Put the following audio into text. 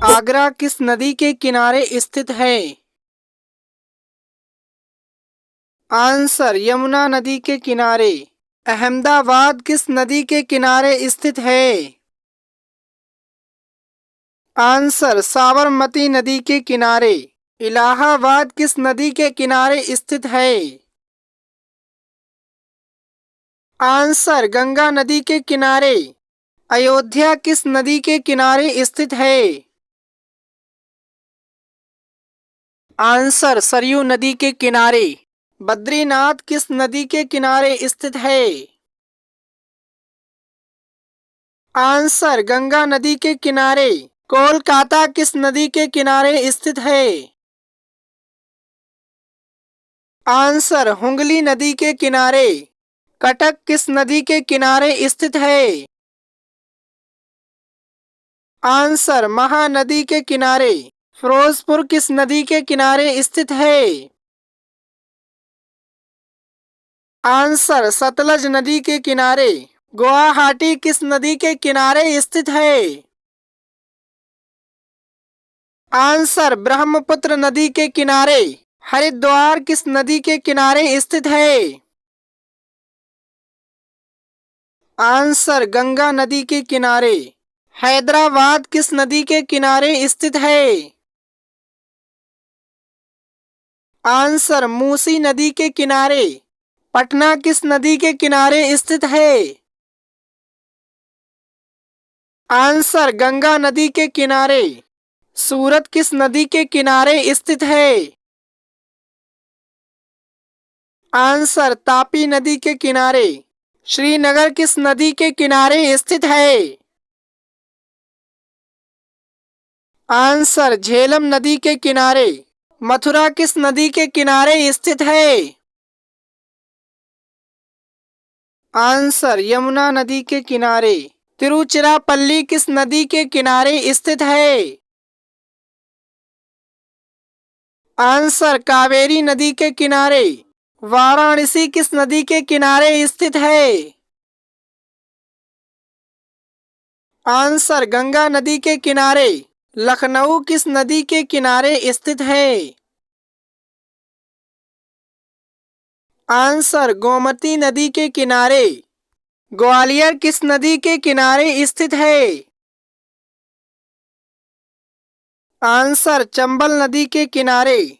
आगरा किस नदी के किनारे स्थित है? आंसर यमुना नदी के किनारे। अहमदाबाद किस नदी के किनारे स्थित है? आंसर साबरमती नदी के किनारे। इलाहाबाद किस नदी के किनारे स्थित है? आंसर गंगा नदी के किनारे। अयोध्या किस नदी के किनारे स्थित है? आंसर सरयू नदी के किनारे। बद्रीनाथ किस नदी के किनारे स्थित है? आंसर गंगा नदी के किनारे। कोलकाता किस नदी के किनारे स्थित है? आंसर हुगली नदी के किनारे। कटक किस नदी के किनारे स्थित है? आंसर महानदी के किनारे। फिरोजपुर किस नदी के किनारे स्थित है? आंसर सतलज नदी के किनारे। गुवाहाटी किस नदी के किनारे स्थित है? आंसर ब्रह्मपुत्र नदी के किनारे। हरिद्वार किस नदी के किनारे स्थित है? आंसर गंगा नदी के किनारे। हैदराबाद किस नदी के किनारे स्थित है? आंसर मूसी नदी के किनारे। पटना किस नदी के किनारे स्थित है? आंसर गंगा नदी के किनारे। सूरत किस नदी के किनारे स्थित है? आंसर तापी नदी के किनारे। श्रीनगर किस नदी के किनारे स्थित है? आंसर झेलम नदी के किनारे। मथुरा किस नदी के किनारे स्थित है? आंसर यमुना नदी के किनारे। तिरुचिरापल्ली किस नदी के किनारे स्थित है? आंसर कावेरी नदी के किनारे। वाराणसी किस नदी के किनारे स्थित है? आंसर गंगा नदी के किनारे। लखनऊ किस नदी के किनारे स्थित है? आंसर गोमती नदी के किनारे। ग्वालियर किस नदी के किनारे स्थित है? आंसर चंबल नदी के किनारे।